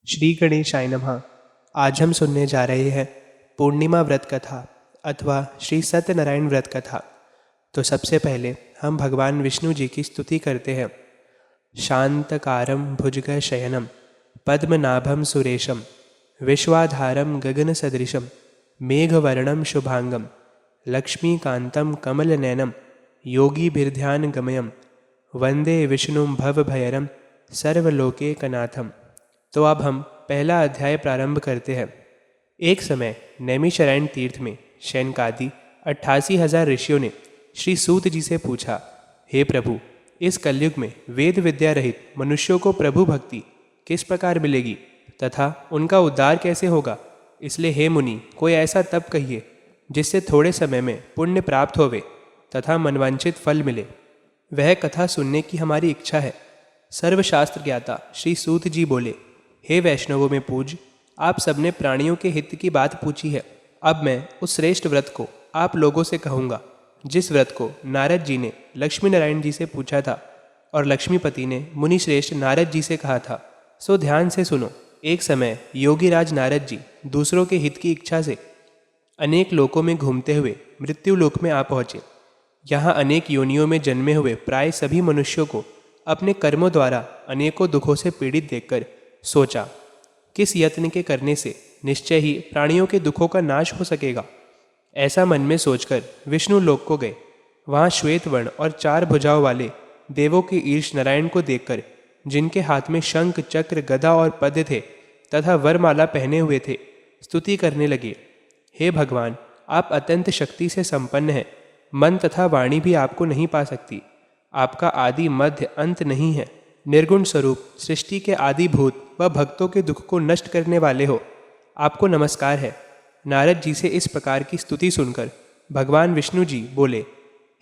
श्री गणेशाय नमः। आज हम सुनने जा रहे हैं पूर्णिमा व्रत कथा अथवा श्री सत्यनारायण व्रत कथा। तो सबसे पहले हम भगवान विष्णु जी की स्तुति करते हैं। शांतकारं भुजगशयनं पद्मनाभं सुरेशं विश्वाधारं गगनसदृशं मेघवर्णं शुभांगं लक्ष्मीकान्तं कमलनयनं योगीभिर्ध्यानगम्यं वंदे विष्णुं भवभयहरं सर्वलोकैकनाथम्। तो अब हम पहला अध्याय प्रारंभ करते हैं। एक समय नैमिषारण्य तीर्थ में शैनकादि 88,000 ऋषियों ने श्री सूत जी से पूछा, हे प्रभु, इस कलयुग में वेद विद्या रहित मनुष्यों को प्रभु भक्ति किस प्रकार मिलेगी तथा उनका उद्धार कैसे होगा। इसलिए हे मुनि, कोई ऐसा तप कहिए जिससे थोड़े समय में पुण्य प्राप्त होवे तथा मनवांछित फल मिले। वह कथा सुनने की हमारी इच्छा है। सर्वशास्त्र ज्ञाता श्री सूत जी बोले, हे वैष्णवों में पूज्य, आप सबने प्राणियों के हित की बात पूछी है। अब मैं उस श्रेष्ठ व्रत को आप लोगों से कहूँगा जिस व्रत को नारद जी ने लक्ष्मी नारायण जी से पूछा था और लक्ष्मीपति ने मुनि श्रेष्ठ नारद जी से कहा था। सो ध्यान से सुनो। एक समय योगीराज नारद जी दूसरों के हित की इच्छा से अनेक लोकों में घूमते हुए मृत्यु लोक में आ पहुँचे। यहाँ अनेक योनियों में जन्मे हुए प्राय सभी मनुष्यों को अपने कर्मों द्वारा अनेकों दुखों से पीड़ित देखकर सोचा, किस यत्न के करने से निश्चय ही प्राणियों के दुखों का नाश हो सकेगा। ऐसा मन में सोचकर विष्णु लोक को गए। वहाँ श्वेत वर्ण और 4 भुजाओं वाले देवों के ईश नारायण को देखकर, जिनके हाथ में शंख चक्र गदा और पद्म थे तथा वरमाला पहने हुए थे, स्तुति करने लगे। हे भगवान, आप अत्यंत शक्ति से संपन्न हैं। मन तथा वाणी भी आपको नहीं पा सकती। आपका आदि मध्य अंत नहीं है। निर्गुण स्वरूप सृष्टि के आदिभूत व भक्तों के दुख को नष्ट करने वाले हो। आपको नमस्कार है। नारद जी से इस प्रकार की स्तुति सुनकर भगवान विष्णु जी बोले,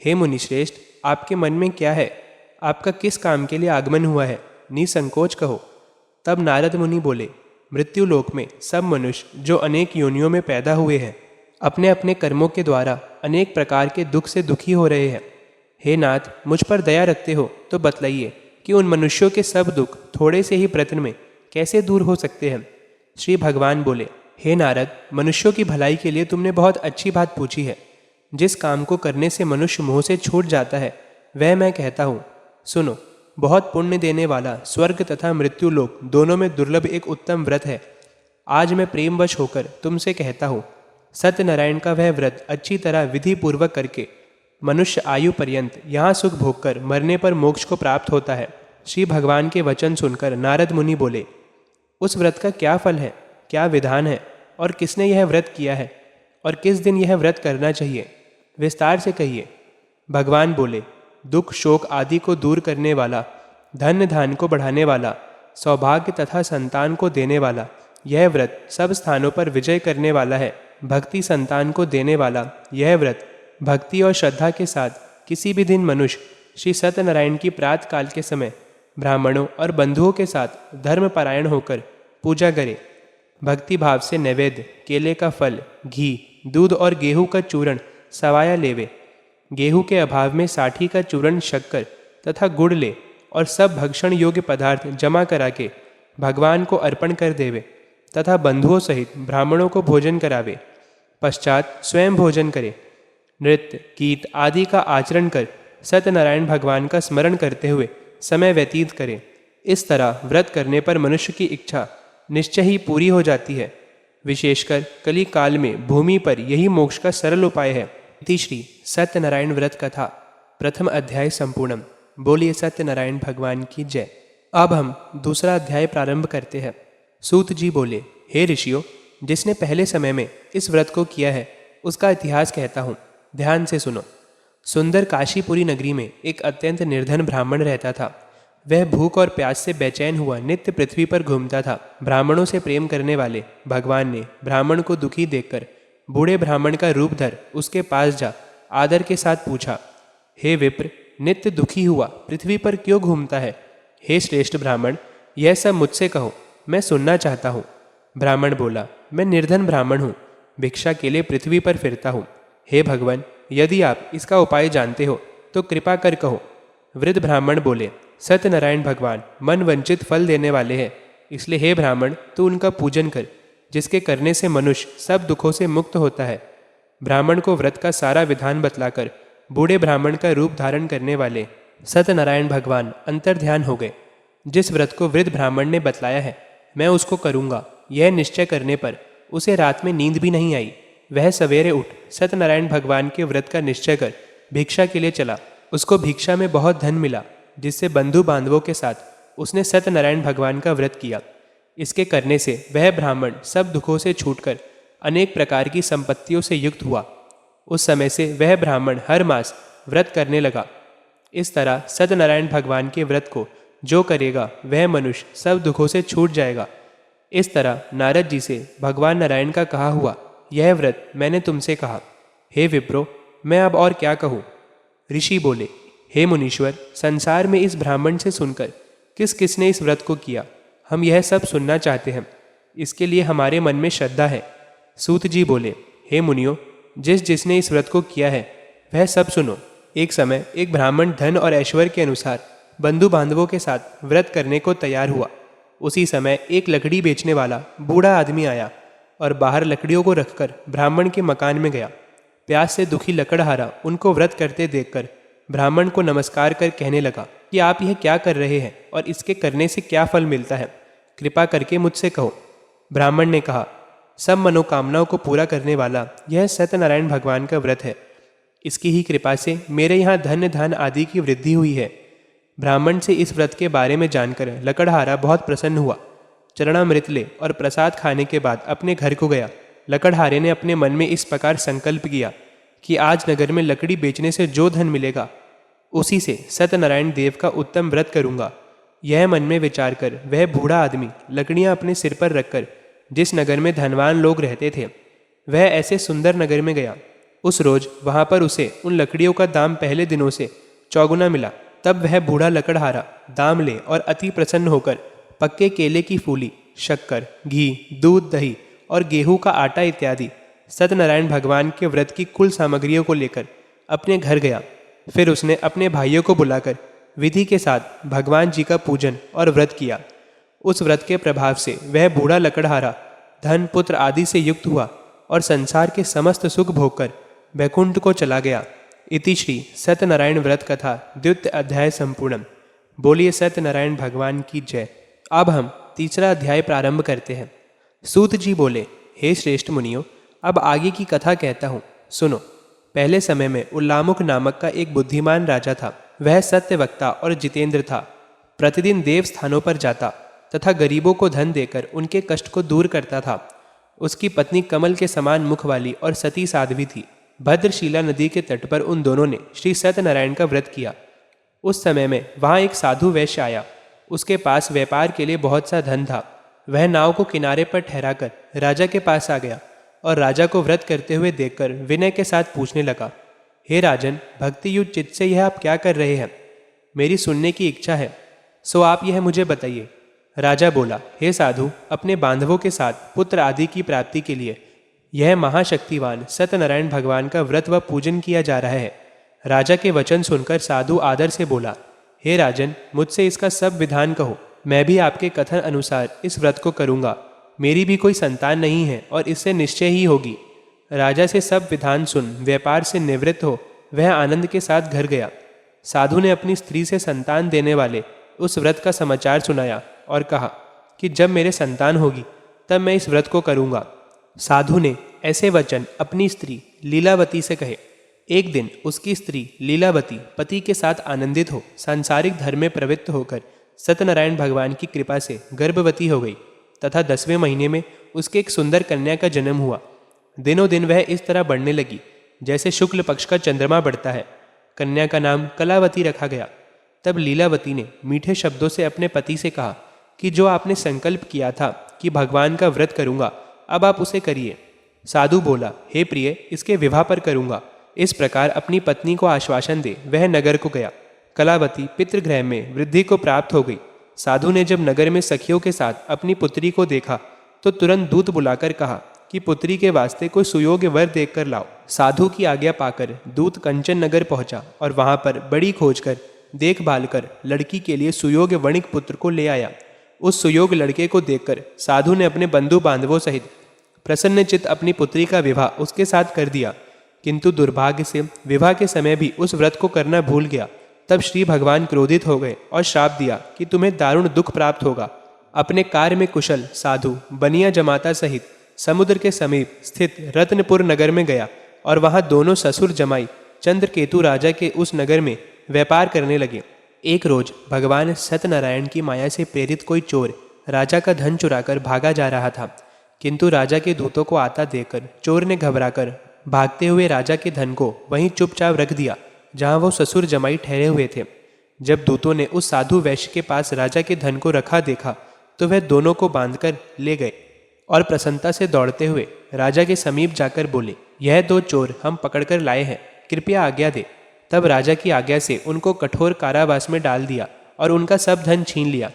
हे मुनिश्रेष्ठ, आपके मन में क्या है? आपका किस काम के लिए आगमन हुआ है? निसंकोच कहो। तब नारद मुनि बोले, मृत्यु लोक में सब मनुष्य जो अनेक योनियों में पैदा हुए हैं, अपने अपने कर्मों के द्वारा अनेक प्रकार के दुख से दुखी हो रहे हैं। हे नाथ, मुझ पर दया रखते हो तो बतलाइए कि उन मनुष्यों के सब दुख थोड़े से ही प्रयत्न में कैसे दूर हो सकते हैं। श्री भगवान बोले, हे नारद, मनुष्यों की भलाई के लिए तुमने बहुत अच्छी बात पूछी है। जिस काम को करने से मनुष्य मोह से छूट जाता है वह मैं कहता हूँ। सुनो, बहुत पुण्य देने वाला स्वर्ग तथा मृत्यु लोक दोनों में दुर्लभ एक उत्तम व्रत है। आज मैं प्रेमवश होकर तुमसे कहता हूँ, सत्यनारायण का वह व्रत अच्छी तरह विधि पूर्वक करके मनुष्य आयु पर्यंत यहाँ सुख भोग कर मरने पर मोक्ष को प्राप्त होता है। श्री भगवान के वचन सुनकर नारद मुनि बोले, उस व्रत का क्या फल है, क्या विधान है और किसने यह व्रत किया है और किस दिन यह व्रत करना चाहिए? विस्तार से कहिए। भगवान बोले, दुख शोक आदि को दूर करने वाला, धन धान को बढ़ाने वाला, सौभाग्य तथा संतान को देने वाला यह व्रत सब स्थानों पर विजय करने वाला है। भक्ति संतान को देने वाला यह व्रत भक्ति और श्रद्धा के साथ किसी भी दिन मनुष्य श्री सत्यनारायण की प्रातः काल के समय ब्राह्मणों और बंधुओं के साथ धर्मपरायण होकर पूजा करे। भक्ति भाव से नैवेद्य, केले का फल, घी, दूध और गेहूं का चूर्ण सवाया लेवे। गेहूं के अभाव में साठी का चूर्ण, शक्कर तथा गुड़ ले और सब भक्षण योग्य पदार्थ जमा करा के भगवान को अर्पण कर देवे तथा बंधुओं सहित ब्राह्मणों को भोजन करावे। पश्चात स्वयं भोजन करे। नृत्य गीत आदि का आचरण कर सत्यनारायण भगवान का स्मरण करते हुए समय व्यतीत करे। इस तरह व्रत करने पर मनुष्य की इच्छा निश्चय ही पूरी हो जाती है। विशेषकर कली काल में भूमि पर यही मोक्ष का सरल उपाय है। इति श्री सत्यनारायण व्रत कथा प्रथम अध्याय संपूर्णम। बोलिए सत्यनारायण भगवान की जय। अब हम दूसरा अध्याय प्रारंभ करते हैं। सूत जी बोले, हे ऋषियों, जिसने पहले समय में इस व्रत को किया है उसका इतिहास कहता हूँ। ध्यान से सुनो। सुंदर काशीपुरी नगरी में एक अत्यंत निर्धन ब्राह्मण रहता था। वह भूख और प्यास से बेचैन हुआ नित्य पृथ्वी पर घूमता था। ब्राह्मणों से प्रेम करने वाले भगवान ने ब्राह्मण को दुखी देखकर बूढ़े ब्राह्मण का रूप धर उसके पास जा आदर के साथ पूछा, हे विप्र, नित्य दुखी हुआ पृथ्वी पर क्यों घूमता है? हे श्रेष्ठ ब्राह्मण, यह सब मुझसे कहो, मैं सुनना चाहता हूँ। ब्राह्मण बोला, मैं निर्धन ब्राह्मण हूँ, भिक्षा के लिए पृथ्वी पर फिरता हूँ। हे भगवान, यदि आप इसका उपाय जानते हो तो कृपा कर कहो। वृद्ध ब्राह्मण बोले, सत्यनारायण भगवान मन वंचित फल देने वाले हैं। इसलिए हे ब्राह्मण, तू उनका पूजन कर, जिसके करने से मनुष्य सब दुखों से मुक्त होता है। ब्राह्मण को व्रत का सारा विधान बतलाकर बूढ़े ब्राह्मण का रूप धारण करने वाले सत्यनारायण भगवान अंतर्ध्यान हो गए। जिस व्रत को वृद्ध ब्राह्मण ने बतलाया है, मैं उसको करूँगा, यह निश्चय करने पर उसे रात में नींद भी नहीं आई। वह सवेरे उठ सत्यनारायण भगवान के व्रत का निश्चय कर भिक्षा के लिए चला। उसको भिक्षा में बहुत धन मिला, जिससे बंधु बांधवों के साथ उसने सत्यनारायण भगवान का व्रत किया। इसके करने से वह ब्राह्मण सब दुखों से छूटकर अनेक प्रकार की संपत्तियों से युक्त हुआ। उस समय से वह ब्राह्मण हर मास व्रत करने लगा। इस तरह सत्यनारायण भगवान के व्रत को जो करेगा वह मनुष्य सब दुखों से छूट जाएगा। इस तरह नारद जी से भगवान नारायण का कहा हुआ यह व्रत मैंने तुमसे कहा। हे विप्रो, मैं अब और क्या कहूँ। ऋषि बोले, हे मुनीश्वर, संसार में इस ब्राह्मण से सुनकर किस किसने इस व्रत को किया, हम यह सब सुनना चाहते हैं। इसके लिए हमारे मन में श्रद्धा है। सूत जी बोले, हे मुनियो, जिसने इस व्रत को किया है वह सब सुनो। एक समय एक ब्राह्मण धन और ऐश्वर्य के अनुसार बंधु बांधवों के साथ व्रत करने को तैयार हुआ। उसी समय एक लकड़ी बेचने वाला बूढ़ा आदमी आया और बाहर लकड़ियों को रखकर ब्राह्मण के मकान में गया। प्यास से दुखी लकड़हारा उनको व्रत करते देखकर ब्राह्मण को नमस्कार कर कहने लगा कि आप यह क्या कर रहे हैं और इसके करने से क्या फल मिलता है, कृपा करके मुझसे कहो। ब्राह्मण ने कहा, सब मनोकामनाओं को पूरा करने वाला यह सत्यनारायण भगवान का व्रत है। इसकी ही कृपा से मेरे यहाँ धन्य धान आदि की वृद्धि हुई है। ब्राह्मण से इस व्रत के बारे में जानकर लकड़हारा बहुत प्रसन्न हुआ। चरणामृत ले और प्रसाद खाने के बाद अपने घर को गया। लकड़हारे ने अपने मन में इस प्रकार संकल्प किया कि आज नगर में लकड़ी बेचने से जो धन मिलेगा उसी से सत्यनारायण देव का उत्तम व्रत करूंगा। यह मन में विचार कर वह बूढ़ा आदमी लकड़ियां अपने सिर पर रखकर जिस नगर में धनवान लोग रहते थे वह ऐसे सुंदर नगर में गया। उस रोज वहां पर उसे उन लकड़ियों का दाम पहले दिनों से चौगुना मिला। तब वह बूढ़ा लकड़हारा दाम ले और अति प्रसन्न होकर पक्के केले की फूली, शक्कर, घी, दूध, दही और गेहूं का आटा इत्यादि सत्यनारायण भगवान के व्रत की कुल सामग्रियों को लेकर अपने घर गया। फिर उसने अपने भाइयों को बुलाकर विधि के साथ भगवान जी का पूजन और व्रत किया। उस व्रत के प्रभाव से वह बूढ़ा लकड़हारा धन, पुत्र आदि से युक्त हुआ और संसार के समस्त सुख भोगकर वैकुंठ को चला गया। इति श्री सत्यनारायण व्रत कथा द्वितीय अध्याय संपूर्णम। बोलिए सत्यनारायण भगवान की जय। अब हम तीसरा अध्याय प्रारंभ करते हैं। सूत जी बोले, हे श्रेष्ठ मुनियों, अब आगे की कथा कहता हूँ, सुनो। पहले समय में उल्लामुख नामक का एक बुद्धिमान राजा था। वह सत्यवक्ता और जितेंद्र था। प्रतिदिन देव स्थानों पर जाता तथा गरीबों को धन देकर उनके कष्ट को दूर करता था। उसकी पत्नी कमल के समान मुख वाली और सती साध्वी थी। भद्रशिला नदी के तट पर उन दोनों ने श्री सत्यनारायण का व्रत किया। उस समय में वहाँ एक साधु वैश्य आया। उसके पास व्यापार के लिए बहुत सा धन था। वह नाव को किनारे पर ठहराकर राजा के पास आ गया और राजा को व्रत करते हुए देखकर विनय के साथ पूछने लगा, हे राजन, भक्ति युक्त चित्त से यह आप क्या कर रहे हैं? मेरी सुनने की इच्छा है, सो आप यह मुझे बताइए। राजा बोला, हे साधु, अपने बांधवों के साथ पुत्र आदि की प्राप्ति के लिए यह महाशक्तिवान सत्यनारायण भगवान का व्रत व पूजन किया जा रहा है। राजा के वचन सुनकर साधु आदर से बोला, हे राजन, मुझसे इसका सब विधान कहो। मैं भी आपके कथन अनुसार इस व्रत को करूँगा। मेरी भी कोई संतान नहीं है और इससे निश्चय ही होगी। राजा से सब विधान सुन व्यापार से निवृत्त हो वह आनंद के साथ घर गया। साधु ने अपनी स्त्री से संतान देने वाले उस व्रत का समाचार सुनाया और कहा कि जब मेरे संतान होगी तब मैं इस व्रत को करूँगा। साधु ने ऐसे वचन अपनी स्त्री लीलावती से कहे। एक दिन उसकी स्त्री लीलावती पति के साथ आनंदित हो सांसारिक धर्म में प्रवृत्त होकर सत्यनारायण भगवान की कृपा से गर्भवती हो गई तथा 10वें महीने में उसके एक सुंदर कन्या का जन्म हुआ। दिनों दिन वह इस तरह बढ़ने लगी जैसे शुक्ल पक्ष का चंद्रमा बढ़ता है। कन्या का नाम कलावती रखा गया। तब लीलावती ने मीठे शब्दों से अपने पति से कहा कि जो आपने संकल्प किया था कि भगवान का व्रत करूंगा, अब आप उसे करिए। साधु बोला, हे प्रिय, इसके विवाह पर करूंगा। इस प्रकार अपनी पत्नी को आश्वासन दे वह नगर को गया। कलावती पितृगृह में वृद्धि को प्राप्त हो गई। साधु ने जब नगर में सखियों के साथ अपनी पुत्री को देखा तो तुरंत दूत बुलाकर कहा कि पुत्री के वास्ते कोई सुयोग्य वर देखकर लाओ। साधु की आज्ञा पाकर दूत कंचन नगर पहुंचा और वहां पर बड़ी खोज कर देखभाल कर लड़की के लिए सुयोग्य वणिक पुत्र को ले आया। उस सुयोग लड़के को देखकर साधु ने अपने बंधु बांधवों सहित प्रसन्नचित्त अपनी पुत्री का विवाह उसके साथ कर दिया, किंतु दुर्भाग्य से विवाह के समय भी उस व्रत को करना भूल गया। तब श्री भगवान क्रोधित हो गए और श्राप दिया कि तुम्हें दारुण दुख प्राप्त होगा। अपने कार्य में कुशल साधु बनिया जमाता सहित समुद्र के समीप स्थित रत्नपुर नगर में गया और वहां दोनों ससुर जमाई चंद्रकेतु राजा के उस नगर में व्यापार करने लगे। एक रोज भगवान सत्यनारायण की माया से प्रेरित कोई चोर राजा का धन चुराकर भागा जा रहा था, किंतु राजा के दूतों को आता देखकर चोर ने घबराकर भागते हुए राजा के धन को वहीं चुपचाप रख दिया जहां वो ससुर जमाई ठहरे हुए थे। जब दूतों ने उस साधु वैश्य के पास राजा के धन को रखा देखा तो वह दोनों को बांधकर ले गए और प्रसन्नता से दौड़ते हुए राजा के समीप जाकर बोले, यह दो चोर हम पकड़कर लाए हैं, कृपया आज्ञा दे। तब राजा की आज्ञा से उनको कठोर कारावास में डाल दिया और उनका सब धन छीन लिया।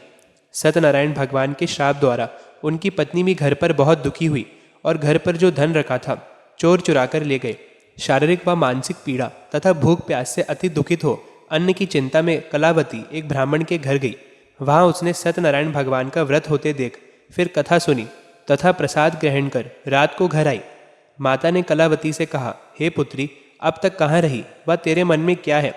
सत्यनारायण भगवान के श्राप द्वारा उनकी पत्नी भी घर पर बहुत दुखी हुई और घर पर जो धन रखा था चोर चुरा कर ले गए। शारीरिक व मानसिक पीड़ा तथा भूख प्यास से अति दुखित हो अन्न की चिंता में कलावती एक ब्राह्मण के घर गई। वहां उसने सत्यनारायण भगवान का व्रत होते देख फिर कथा सुनी तथा प्रसाद ग्रहण कर रात को घर आई। माता ने कलावती से कहा, हे पुत्री, अब तक कहाँ रही व तेरे मन में क्या है?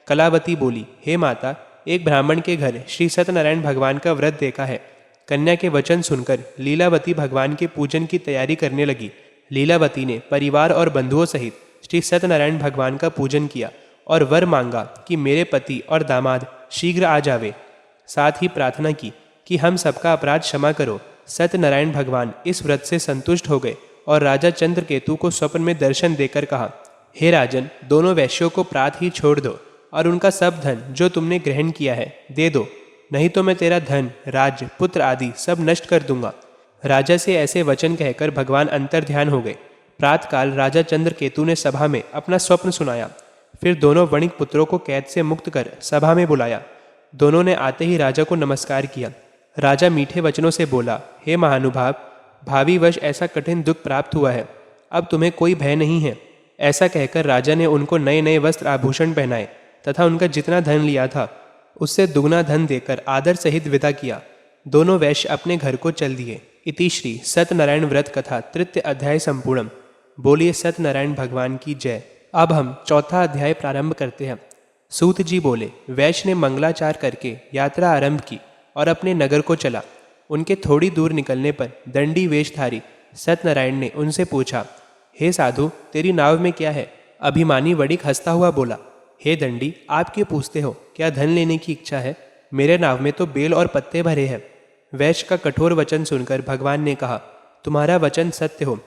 कलावती बोली, हे माता, एक ब्राह्मण के घर श्री सत्यनारायण भगवान का व्रत देखा है। कन्या के वचन सुनकर लीलावती भगवान के पूजन की तैयारी करने लगी। लीलावती ने परिवार और बंधुओं सहित श्री सत्यनारायण भगवान का पूजन किया और वर मांगा कि मेरे पति और दामाद शीघ्र आ जावे। साथ ही प्रार्थना की कि हम सबका अपराध क्षमा करो। सत्यनारायण भगवान इस व्रत से संतुष्ट हो गए और राजा चंद्रकेतु को स्वप्न में दर्शन देकर कहा, हे राजन, दोनों वैश्यों को प्रात ही छोड़ दो और उनका सब धन जो तुमने ग्रहण किया है दे दो, नहीं तो मैं तेरा धन, राज्य, पुत्र आदि सब नष्ट कर दूंगा। राजा से ऐसे वचन कहकर भगवान अंतर्ध्यान हो गए। प्रातकाल राजा चंद्रकेतु ने सभा में अपना स्वप्न सुनाया। फिर दोनों वणिक पुत्रों को कैद से मुक्त कर सभा में बुलाया। दोनों ने आते ही राजा को नमस्कार किया। राजा मीठे वचनों से बोला, हे महानुभाव, भावी वश ऐसा कठिन दुख प्राप्त हुआ है, अब तुम्हें कोई भय नहीं है। ऐसा कहकर राजा ने उनको नए नए वस्त्र आभूषण पहनाए तथा उनका जितना धन लिया था उससे दुगना धन देकर आदर सहित विदा किया। दोनों वैश्य अपने घर को चल दिए। इति श्री सत्यनारायण व्रत कथा तृतीय अध्याय संपूर्णम। बोलिए सत्यनारायण भगवान की जय। अब हम चौथा अध्याय प्रारंभ करते हैं। सूत जी बोले, वैश्य ने मंगलाचार करके यात्रा आरंभ की और अपने नगर को चला। उनके थोड़ी दूर निकलने पर दंडी वेशधारी सत्यनारायण ने उनसे पूछा, हे साधु, तेरी नाव में क्या है? अभिमानी वणिक हंसता हुआ बोला, हे दंडी, आप क्यों पूछते हो? क्या धन लेने की इच्छा है? मेरे नाव में तो बेल और पत्ते भरे हैं। वैश्य का कठोर वचन सुनकर भगवान ने कहा, तुम्हारा वचन सत्य हो।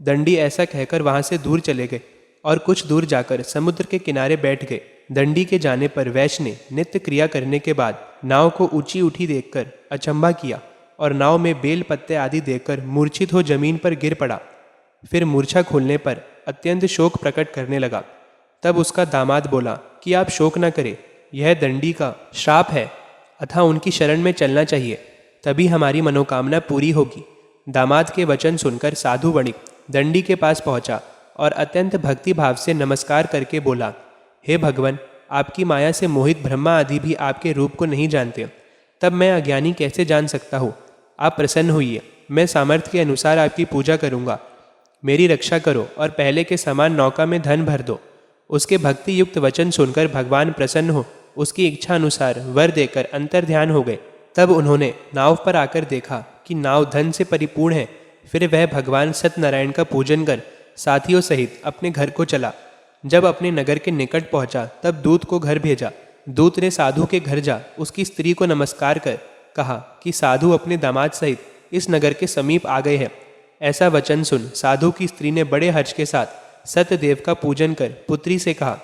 दंडी ऐसा कहकर वहां से दूर चले गए और कुछ दूर जाकर समुद्र के किनारे बैठ गए। दंडी के जाने पर वैश्य ने नित्य क्रिया करने के बाद नाव को ऊंची उठी देखकर अचंभा किया और नाव में बेल पत्ते आदि देखकर मूर्छित हो जमीन पर गिर पड़ा। फिर मूर्छा खुलने पर अत्यंत शोक प्रकट करने लगा। तब उसका दामाद बोला कि आप शोक न करें, यह दंडी का श्राप है, अतः उनकी शरण में चलना चाहिए, तभी हमारी मनोकामना पूरी होगी। दामाद के वचन सुनकर साधु वणिक दंडी के पास पहुंचा और अत्यंत भक्ति भाव से नमस्कार करके बोला, हे भगवान, आपकी माया से मोहित ब्रह्मा आदि भी आपके रूप को नहीं जानते, तब मैं अज्ञानी कैसे जान सकता हूँ? आप प्रसन्न होइए, मैं सामर्थ्य के अनुसार आपकी पूजा करूँगा। मेरी रक्षा करो और पहले के समान नौका में धन भर दो। उसके भक्ति युक्त वचन सुनकर भगवान प्रसन्न हो उसकी इच्छा अनुसार वर देकर अंतर्ध्यान हो गए। तब उन्होंने नाव पर आकर देखा कि नाव धन से परिपूर्ण है। फिर वह भगवान सत्यनारायण का पूजन कर साथियों सहित अपने घर को चला। जब अपने नगर के निकट पहुंचा तब दूत को घर भेजा। दूत ने साधु के घर जा उसकी स्त्री को नमस्कार कर कहा कि साधु अपने दामाद सहित इस नगर के समीप आ गए हैं। ऐसा वचन सुन साधु की स्त्री ने बड़े हर्ष के साथ सत्यदेव का पूजन कर पुत्री से कहा,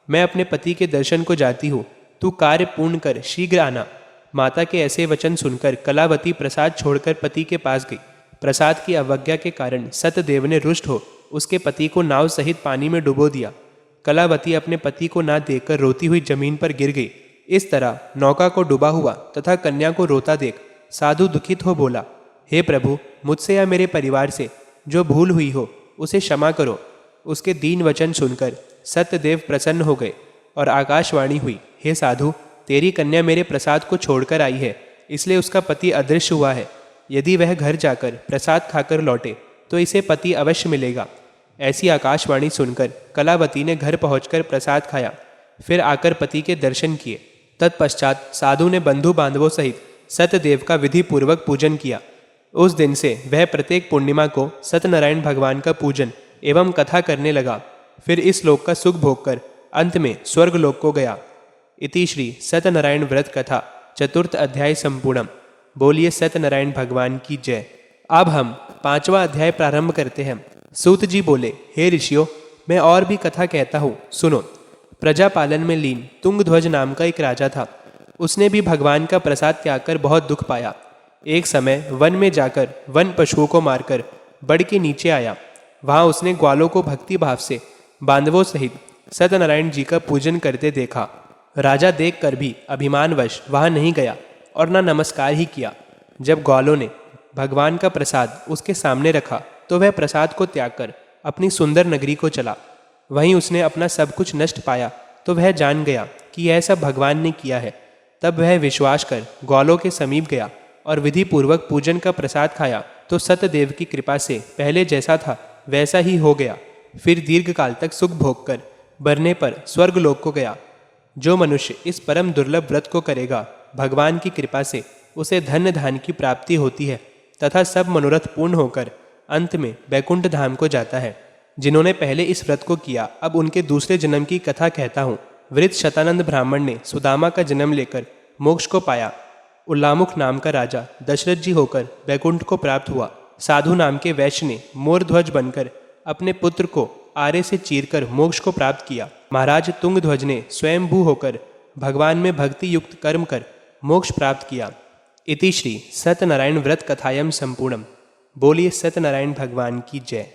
मैं अपने पति के दर्शन को जाती हूँ, तू कार्य पूर्ण कर शीघ्र आना। माता के ऐसे वचन सुनकर कलावती प्रसाद छोड़कर पति के पास गई। प्रसाद की अवज्ञा के कारण सत्यदेव ने रुष्ट हो उसके पति को नाव सहित पानी में डुबो दिया। कलावती अपने पति को ना देखकर रोती हुई जमीन पर गिर गई। इस तरह नौका को डूबा हुआ तथा कन्या को रोता देख साधु दुखित हो बोला, हे प्रभु, मुझसे या मेरे परिवार से जो भूल हुई हो उसे क्षमा करो। उसके दीन वचन सुनकर सत्यदेव प्रसन्न हो गए और आकाशवाणी हुई, हे साधु, तेरी कन्या मेरे प्रसाद को छोड़कर आई है, इसलिए उसका पति अदृश्य हुआ है। यदि वह घर जाकर प्रसाद खाकर लौटे तो इसे पति अवश्य मिलेगा। ऐसी आकाशवाणी सुनकर कलावती ने घर पहुंचकर प्रसाद खाया, फिर आकर पति के दर्शन किए। तत्पश्चात साधु ने बंधु बांधवों सहित सत्यदेव का विधि पूर्वक पूजन किया। उस दिन से वह प्रत्येक पूर्णिमा को सत्यनारायण भगवान का पूजन एवं कथा करने लगा। फिर इस लोक का सुख भोगकर अंत में स्वर्ग लोक को गया। इति श्री सत्यनारायण व्रत कथा चतुर्थ अध्याय संपूर्णम। बोलिए सत्यनारायण भगवान की जय। अब हम 5वां अध्याय प्रारंभ करते हैं। सूत जी बोले, हे ऋषियों, मैं और भी कथा कहता हूँ, सुनो। प्रजा पालन में लीन तुंगध्वज नाम का एक राजा था। उसने भी भगवान का प्रसाद त्याग कर बहुत दुख पाया। एक समय वन में जाकर वन पशुओं को मारकर बड़ के नीचे आया। वहां उसने ग्वालों को भक्ति भाव से बांधवों सहित सत्यनारायण जी का पूजन करते देखा। राजा देखकर भी अभिमानवश वहां नहीं गया और न नमस्कार ही किया। जब ग्वालों ने भगवान का प्रसाद उसके सामने रखा तो वह प्रसाद को त्याग कर अपनी सुंदर नगरी को चला। वहीं उसने अपना सब कुछ नष्ट पाया तो वह जान गया कि यह सब भगवान ने किया है। तब वह विश्वास कर ग्वालों के समीप गया और विधि पूर्वक पूजन का प्रसाद खाया तो सत्यदेव की कृपा से पहले जैसा था वैसा ही हो गया। फिर दीर्घ काल तक सुख भोग कर मरने पर स्वर्ग लोक को गया। जो मनुष्य इस परम दुर्लभ व्रत को करेगा, भगवान की कृपा से उसे धन्य धान की प्राप्ति होती है तथा सब मनोरथ पूर्ण होकर अंत में बैकुंठ धाम को जाता है। जिन्होंने पहले इस व्रत को किया, अब उनके दूसरे जन्म की कथा कहता हूँ। वृद्ध शतानंद ब्राह्मण ने सुदामा का जन्म लेकर मोक्ष को पाया। उल्लामुख नाम का राजा दशरथ जी होकर बैकुंठ को प्राप्त हुआ। साधु नाम के वैश्य ने मोर ध्वज बनकर अपने पुत्र को आरे से चीरकर मोक्ष को प्राप्त किया। महाराज तुंगध्वज ने स्वयंभू होकर भगवान में भक्ति युक्त कर्म कर मोक्ष प्राप्त किया। इति श्री सत्यनारायण व्रत कथायम संपूर्णम। बोलिए सत्यनारायण भगवान की जय।